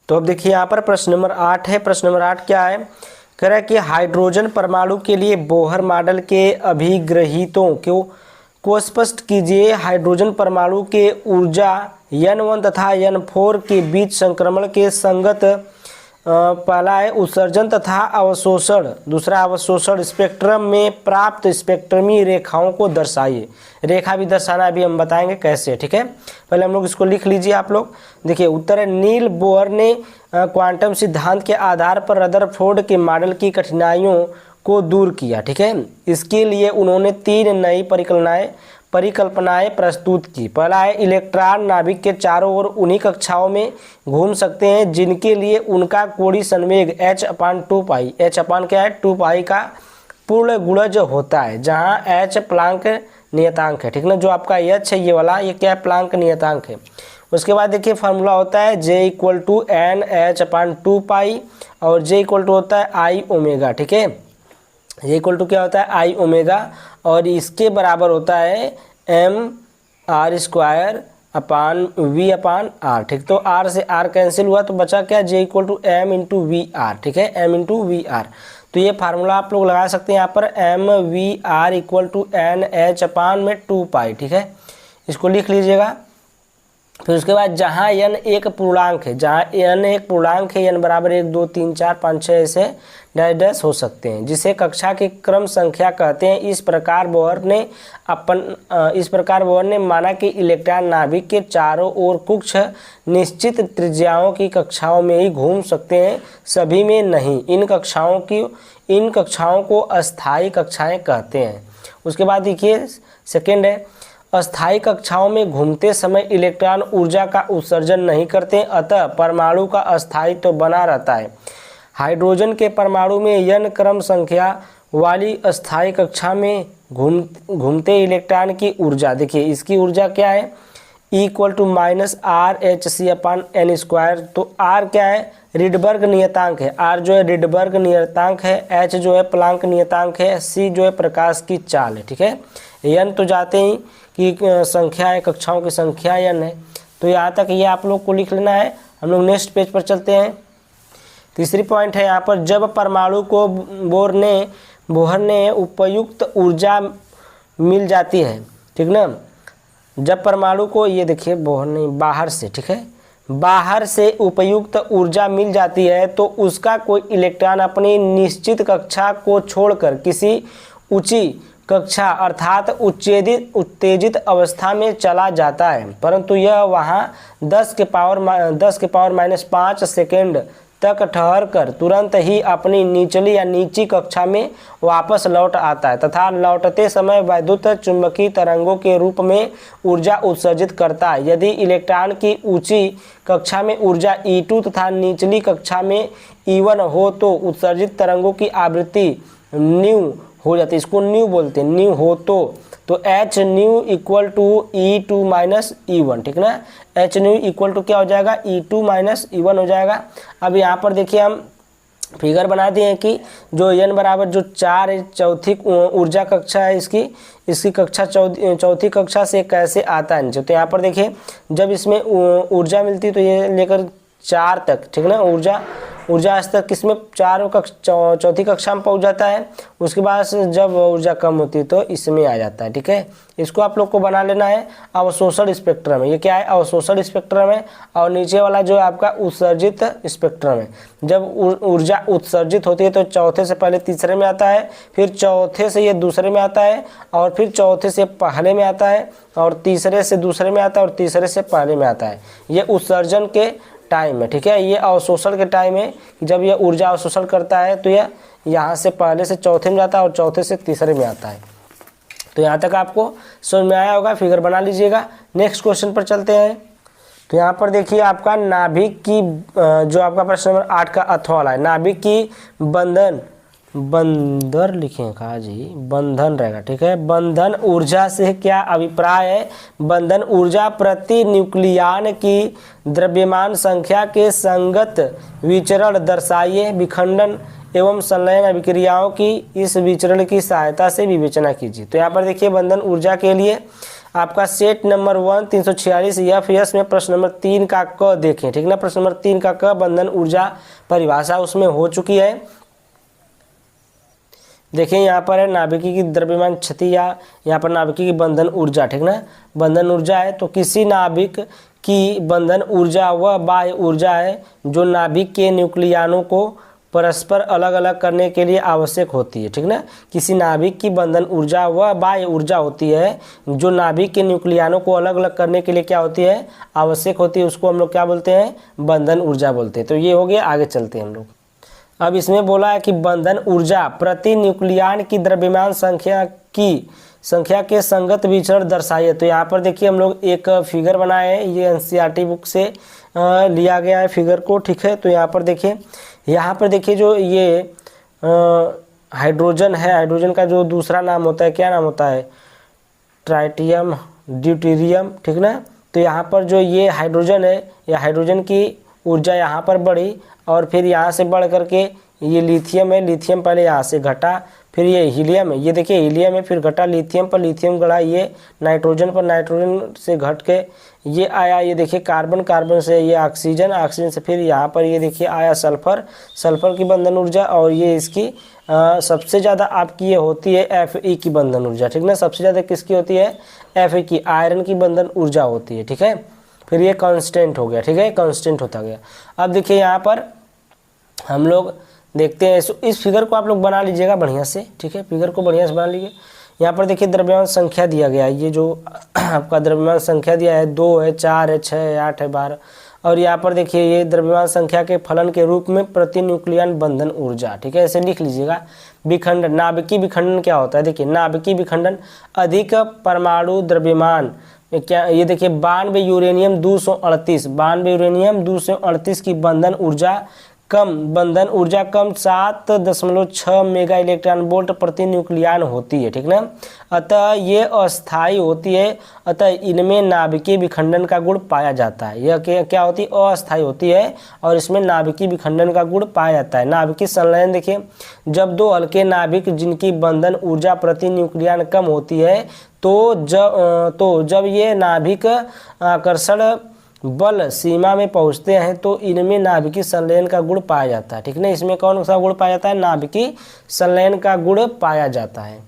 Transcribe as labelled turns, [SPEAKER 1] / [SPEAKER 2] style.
[SPEAKER 1] तो अब देखिए यहाँ पर प्रश्न नंबर 8 है। प्रश्न नंबर 8 क्या है, कह रहा है कि हाइड्रोजन परमाणु के लिए बोहर मॉडल के अभिग्रहीतों को स्पष्ट कीजिए। हाइड्रोजन परमाणु के ऊर्जा N1 तथा N4 के बीच संक्रमण के संगत पहला है उत्सर्जन तथा अवशोषण, दूसरा अवशोषण स्पेक्ट्रम में प्राप्त स्पेक्ट्रमी रेखाओं को दर्शाइए। रेखा भी दर्शाना अभी हम बताएंगे कैसे, ठीक है। पहले हम लोग इसको लिख लीजिए आप लोग। देखिए उत्तर है, नील बोहर ने क्वांटम सिद्धांत के आधार पर रदरफोर्ड के मॉडल की कठिनाइयों को दूर किया, ठीक है। इसके लिए उन्होंने 3 नई परिकल्पनाएं प्रस्तुत की। पहला है, इलेक्ट्रॉन नाभिक के चारों ओर उन्हीं कक्षाओं में घूम सकते हैं जिनके लिए उनका कोणीय संवेग h/2π, h अपान क्या है 2π का पूर्ण गुणज होता है, जहां h प्लांक नियतांक है, ठीक ना। जो आपका h है ये वाला, ये क्या है प्लांक नियतांक है। उसके बाद देखिए फार्मूला होता है J = NH/2π और J = होता है I ओमेगा, ठीक है। J = क्या होता है I ओमेगा और इसके बराबर होता है mr² अपान v/r, ठीक। तो r से r कैंसिल हुआ तो बचा क्या, J = m × vr, ठीक है, m × vr। तो ये फार्मूला आप लोग लगा सकते हैं यहाँ पर mvr = NH/2π, ठीक है। इसको लिख लीजिएगा। फिर उसके बाद जहाँ n एक पूर्णांक है, जहाँ n एक पूर्णांक है, n बराबर 1 2 3 4 5 6 ऐसे डैश डैश हो सकते हैं, जिसे कक्षा की क्रम संख्या कहते हैं। इस प्रकार बोहर ने माना कि इलेक्ट्रॉन नाभिक के चारों ओर कुछ निश्चित त्रिज्याओं की कक्षाओं में ही घूम सकते हैं, सभी में नहीं। इन कक्षाओं को अस्थायी कक्षाएं कहते हैं। उसके बाद देखिए सेकेंड है, अस्थायी कक्षाओं में घूमते समय इलेक्ट्रॉन ऊर्जा का उत्सर्जन नहीं करते, अतः परमाणु का अस्थायित्व बना रहता है। हाइड्रोजन के परमाणु में n क्रम संख्या वाली अस्थायी कक्षा में घूमते इलेक्ट्रॉन की ऊर्जा, देखिए इसकी ऊर्जा क्या है E = -RhC/n²। तो R क्या है, रिडबर्ग नियतांक है, R जो है रिडबर्ग नियतांक है, H जो है प्लांक नियतांक है, C जो है प्रकाश की चाल है, ठीक है। n तो जाते ही की संख्या है, कक्षाओं की संख्या n है। तो यहाँ तक ये आप लोग को लिख लेना है। हम लोग नेक्स्ट पेज पर चलते हैं। तीसरी पॉइंट है यहाँ पर, जब परमाणु को बोहर ने उपयुक्त ऊर्जा मिल जाती है, ठीक ना। जब परमाणु को, ये देखिए बोहर नहीं बाहर से, ठीक है, बाहर से उपयुक्त ऊर्जा मिल जाती है तो उसका कोई इलेक्ट्रॉन अपनी निश्चित कक्षा को छोड़कर किसी ऊंची कक्षा अर्थात उत्तेजित अवस्था में चला जाता है, परंतु यह वहां 10 के पावर -5 सेकेंड तक ठहर कर तुरंत ही अपनी निचली या नीची कक्षा में वापस लौट आता है तथा लौटते समय वैद्युत चुंबकीय तरंगों के रूप में ऊर्जा उत्सर्जित करता है। यदि इलेक्ट्रॉन की ऊंची कक्षा में ऊर्जा E2 तथा निचली कक्षा में E1 हो तो उत्सर्जित तरंगों की आवृत्ति न्यू हो जाती है, इसको न्यू बोलते हैं, न्यू हो तो h न्यू = E2 - E1, ठीक ना। h न्यू = क्या हो जाएगा, E2 - E1 हो जाएगा। अब यहाँ पर देखिए हम फिगर बना दिए हैं कि जो n बराबर जो 4 है, चौथी ऊर्जा कक्षा है, इसकी कक्षा चौथी कक्षा से कैसे आता है नीचे। तो यहाँ पर देखिए जब इसमें ऊर्जा मिलती है तो ये लेकर 4 तक, ठीक ना, ऊर्जा स्तर किसमें चौथी कक्षा में पहुंच जाता है। उसके बाद जब ऊर्जा कम होती है तो इसमें आ जाता है, ठीक है। इसको आप लोग को बना लेना है अवशोषण स्पेक्ट्रम है। ये क्या है, अवशोषण स्पेक्ट्रम है। और नीचे वाला जो आपका उत्सर्जित स्पेक्ट्रम है। जब ऊर्जा उत्सर्जित होती है तो चौथे से पहले तीसरे में आता है, फिर चौथे से ये दूसरे में आता है, और फिर चौथे से पहले में आता है, और तीसरे से दूसरे में आता है, और तीसरे से पहले में आता है। ये उत्सर्जन के टाइम है, ठीक है। ये अवशोषण के टाइम है कि जब यह ऊर्जा अवशोषण करता है तो यह यहाँ से पहले से चौथे में जाता है और चौथे से तीसरे में आता है। तो यहाँ तक आपको समझ में आया होगा, फिगर बना लीजिएगा। नेक्स्ट क्वेश्चन पर चलते हैं। तो यहाँ पर देखिए आपका नाभिक की जो आपका प्रश्न नंबर 8 का अथवा वाला है, नाभिक की बंधन लिखे कहा जी, बंधन रहेगा, ठीक है। बंधन ऊर्जा से क्या अभिप्राय है, बंधन ऊर्जा प्रति न्यूक्लियॉन की द्रव्यमान संख्या के संगत विचरण दर्शाइए। विखंडन एवं संलयन अभिक्रियाओं की इस विचरण की सहायता से विवेचना कीजिए। तो यहाँ पर देखिए बंधन ऊर्जा के लिए आपका सेट नंबर 1 346 FS में प्रश्न नंबर 3 का क देखें, ठीक ना। प्रश्न नंबर 3 का क बंधन ऊर्जा परिभाषा उसमें हो चुकी है। देखिए यहाँ पर है नाभिकी की द्रव्यमान क्षति या यहाँ पर नाभिकी की बंधन ऊर्जा, ठीक ना। बंधन ऊर्जा है तो किसी नाभिक की बंधन ऊर्जा वह बाह्य ऊर्जा है जो नाभिक के न्यूक्लियनों को परस्पर अलग अलग करने के लिए आवश्यक होती है, ठीक ना। किसी नाभिक की बंधन ऊर्जा वह बाह्य ऊर्जा होती है जो नाभिक के न्यूक्लियनों को अलग अलग करने के लिए क्या होती है, आवश्यक होती है। उसको हम लोग क्या बोलते हैं, बंधन ऊर्जा बोलते हैं। तो ये हो गया, आगे चलते हैं हम लोग। अब इसमें बोला है कि बंधन ऊर्जा प्रति न्यूक्लियन की द्रव्यमान संख्या के संगत विचरण दर्शाइए। तो यहाँ पर देखिए हम लोग एक फिगर बनाए हैं, ये NCERT बुक से लिया गया है फिगर को, ठीक है। तो यहाँ पर देखिए जो ये हाइड्रोजन है, हाइड्रोजन का जो दूसरा नाम होता है, क्या नाम होता है, ट्राइटियम, ड्यूटेरियम, ठीक ना। तो यहाँ पर जो ये हाइड्रोजन है, या हाइड्रोजन की ऊर्जा यहाँ पर बढ़ी और फिर यहाँ से बढ़ करके ये लिथियम है, लिथियम पहले यहाँ से घटा, फिर ये हीलियम है, ये देखिए हीलियम है, फिर घटा लिथियम पर, लिथियम गढ़ा ये नाइट्रोजन पर, नाइट्रोजन से घट के ये आया, ये देखिए कार्बन, कार्बन से ये ऑक्सीजन, ऑक्सीजन से फिर यहाँ पर ये देखिए आया सल्फर, सल्फर की बंधन ऊर्जा, और ये इसकी सबसे ज़्यादा आपकी ये होती है Fe की बंधन ऊर्जा, ठीक ना। सबसे ज़्यादा किसकी होती है, Fe की, आयरन की बंधन ऊर्जा होती है, ठीक है। फिर ये कांस्टेंट हो गया, ठीक है, कांस्टेंट होता गया। अब देखिए यहाँ पर हम लोग देखते हैं, इस फिगर को आप लोग बना लीजिएगा बढ़िया से, ठीक है। फिगर को बढ़िया से बना लीजिए। यहाँ पर देखिए द्रव्यमान संख्या दिया गया है, ये जो आपका द्रव्यमान संख्या दिया है 2 है, 4 है, 6 है, 8 है, 12, और यहाँ पर देखिए ये द्रव्यमान संख्या के फलन के रूप में प्रति न्यूक्लियन बंधन ऊर्जा, ठीक है, ऐसे लिख लीजिएगा। विखंडन, नाभिकीय विखंडन क्या होता है, देखिए नाभिकीय विखंडन अधिक परमाणु द्रव्यमान, क्या ये देखिए 92 यूरेनियम 238, 92 यूरेनियम 238 की बंधन ऊर्जा कम 7.6 मेगा इलेक्ट्रॉन वोल्ट प्रति न्यूक्लियन होती है, ठीक ना। अतः ये अस्थायी होती है, अतः इनमें नाभिकीय विखंडन का गुण पाया जाता है। यह क्या होती है, अस्थायी होती है और इसमें नाभिकीय विखंडन का गुण पाया जाता है। नाभिकीय संलयन देखिए, जब दो हल्के नाभिक जिनकी बंधन ऊर्जा प्रति न्यूक्लियन कम होती है तो जब ये नाभिक आकर्षण बल सीमा में पहुंचते हैं तो इनमें नाभिकीय संलयन का गुण पाया जाता है, ठीक ना। इसमें कौन सा गुण पाया जाता है, नाभिकीय संलयन का गुण पाया जाता है।